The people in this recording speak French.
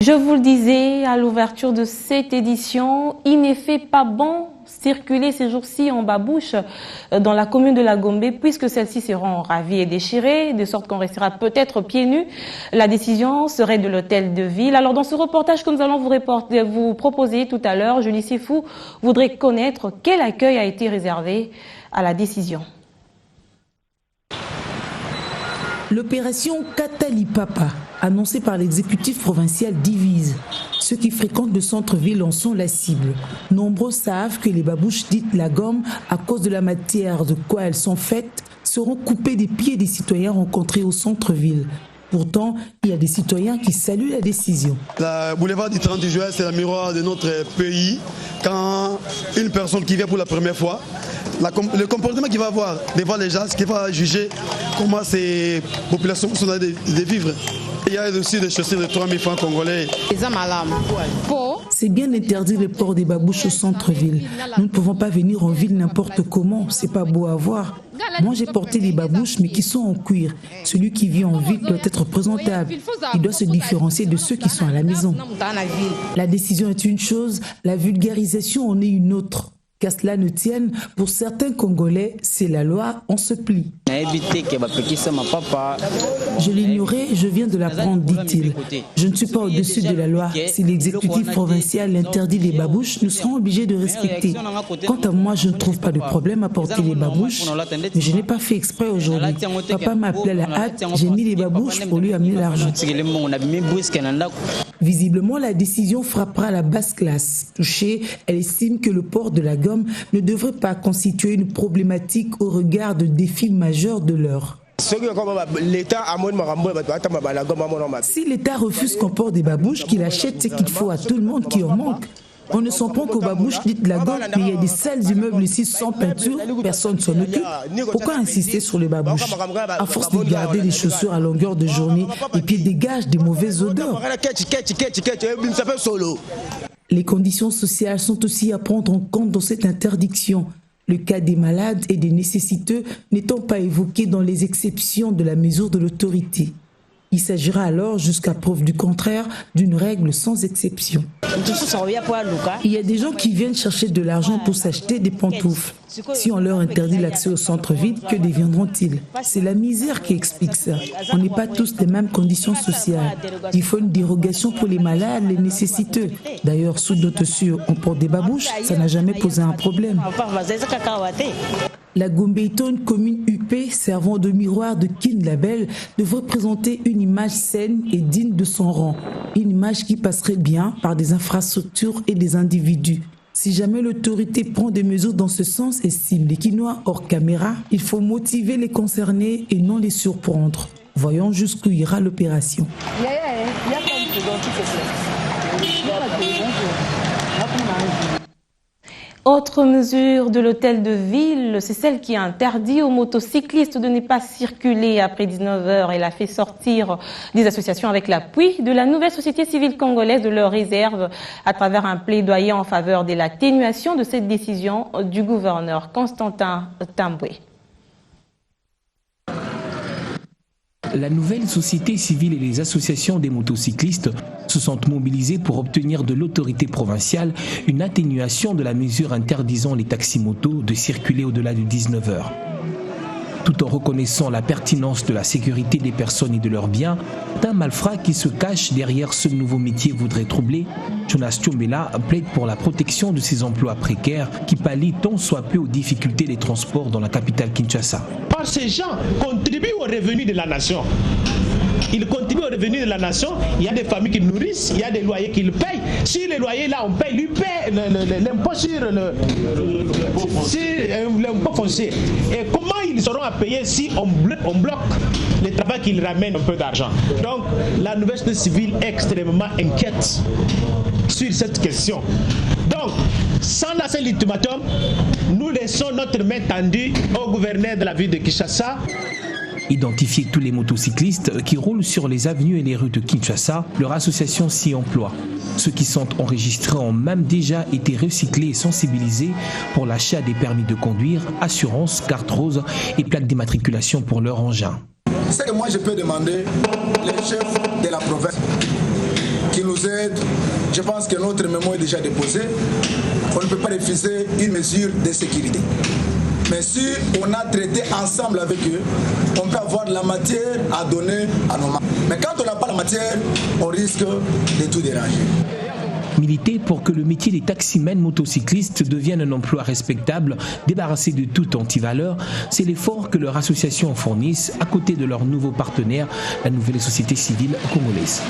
Je vous le disais à l'ouverture de cette édition, il n'est fait pas bon circuler ces jours-ci en babouche dans la commune de la Gombe, puisque celles-ci seront ravies et déchirées, de sorte qu'on restera peut-être pieds nus. La décision serait de l'hôtel de ville. Alors dans ce reportage que nous allons vous proposer tout à l'heure, Julie Sifou voudrait connaître quel accueil a été réservé à la décision. L'opération Katalipapa, annoncée par l'exécutif provincial, divise. Ceux qui fréquentent le centre-ville en sont la cible. Nombreux savent que les babouches dites la gomme, à cause de la matière de quoi elles sont faites, seront coupées des pieds des citoyens rencontrés au centre-ville. Pourtant, il y a des citoyens qui saluent la décision. Le boulevard du 30 juin, c'est le miroir de notre pays. Quand une personne qui vient pour la première fois, le comportement qu'il va avoir devant les gens, ce qu'il va juger comment ces populations sont de vivre. Il y a aussi des chaussures de 3 000 francs congolais. C'est bien d'interdire le port des babouches au centre-ville. Nous ne pouvons pas venir en ville n'importe comment, c'est pas beau à voir. Moi j'ai porté des babouches mais qui sont en cuir. Celui qui vit en ville doit être présentable. Il doit se différencier de ceux qui sont à la maison. La décision est une chose, la vulgarisation en est une autre. Qu'à cela ne tienne, pour certains Congolais, c'est la loi, on se plie. Je l'ignorais, je viens de l'apprendre, dit-il. Je ne suis pas au-dessus de la loi. Si l'exécutif provincial interdit les babouches, nous serons obligés de respecter. Quant à moi, je ne trouve pas de problème à porter les babouches, mais je n'ai pas fait exprès aujourd'hui. Papa m'a appelé à la hâte, j'ai mis les babouches pour lui amener l'argent. Visiblement, la décision frappera la basse classe. Touchée, elle estime que le port de la gomme ne devrait pas constituer une problématique au regard de défis majeurs de l'heure. Si l'État refuse qu'on porte des babouches, qu'il achète ce qu'il faut à tout le monde qui en manque. On ne s'en prend qu'aux babouches dites la gomme, mais il y a des sales immeubles ici sans peinture, personne ne s'en occupe. Pourquoi insister sur les babouches? À force de garder les chaussures à longueur de journée, les pieds dégagent des mauvaises odeurs. Les conditions sociales sont aussi à prendre en compte dans cette interdiction. Le cas des malades et des nécessiteux n'étant pas évoqué dans les exceptions de la mesure de l'autorité. Il s'agira alors, jusqu'à preuve du contraire, d'une règle sans exception. Il y a des gens qui viennent chercher de l'argent pour s'acheter des pantoufles. Si on leur interdit l'accès au centre-ville, que deviendront-ils? C'est la misère qui explique ça. On n'est pas tous des mêmes conditions sociales. Il faut une dérogation pour les malades, les nécessiteux. D'ailleurs, sous d'autres sûrs, on porte des babouches, ça n'a jamais posé un problème. La Gombe-Iton, commune UP, servant de miroir de Kin Label, devrait présenter une image saine et digne de son rang. Une image qui passerait bien par des infrastructures et des individus. Si jamais l'autorité prend des mesures dans ce sens, estime les Quinois hors caméra, il faut motiver les concernés et non les surprendre. Voyons jusqu'où ira l'opération. Autre mesure de l'hôtel de ville, c'est celle qui interdit aux motocyclistes de ne pas circuler après 19h. Elle a fait sortir des associations avec l'appui de la nouvelle société civile congolaise de leur réserve à travers un plaidoyer en faveur de l'atténuation de cette décision du gouverneur Constantin Tamboué. La nouvelle société civile et les associations des motocyclistes se sont mobilisés pour obtenir de l'autorité provinciale une atténuation de la mesure interdisant les taxis-motos de circuler au-delà de 19h. Tout en reconnaissant la pertinence de la sécurité des personnes et de leurs biens, un malfrat qui se cache derrière ce nouveau métier voudrait troubler. Jonas Tchombela plaide pour la protection de ces emplois précaires qui pallient tant soit peu aux difficultés des transports dans la capitale Kinshasa. Ces gens contribuent au revenu de la nation. Ils contribuent au revenu de la nation. Il y a des familles qui nourrissent, il y a des loyers qu'ils payent. Si les loyers là, on paye, lui paye l'impôt sur l'impôt foncier. Et comment ils seront à payer si on bloque le travail qu'ils ramènent un peu d'argent? Donc la nouvelle société civile est extrêmement inquiète sur cette question. Donc, sans lancer l'ultimatum, nous laissons notre main tendue au gouverneur de la ville de Kinshasa. Identifier tous les motocyclistes qui roulent sur les avenues et les rues de Kinshasa, leur association s'y emploie. Ceux qui sont enregistrés ont même déjà été recyclés et sensibilisés pour l'achat des permis de conduire, assurance, carte rose et plaque d'immatriculation pour leur engin. Ce que moi je peux demander, les chefs de la province, qui nous aident. Je pense que notre mémo est déjà déposé. On ne peut pas refuser une mesure de sécurité. Mais si on a traité ensemble avec eux, on peut avoir la matière à donner à nos membres. Mais quand on n'a pas la matière, on risque de tout déranger. Militer pour que le métier des taximens motocyclistes devienne un emploi respectable, débarrassé de toute antivaleur, c'est l'effort que leur association fournisse à côté de leur nouveau partenaire, la nouvelle société civile congolaise.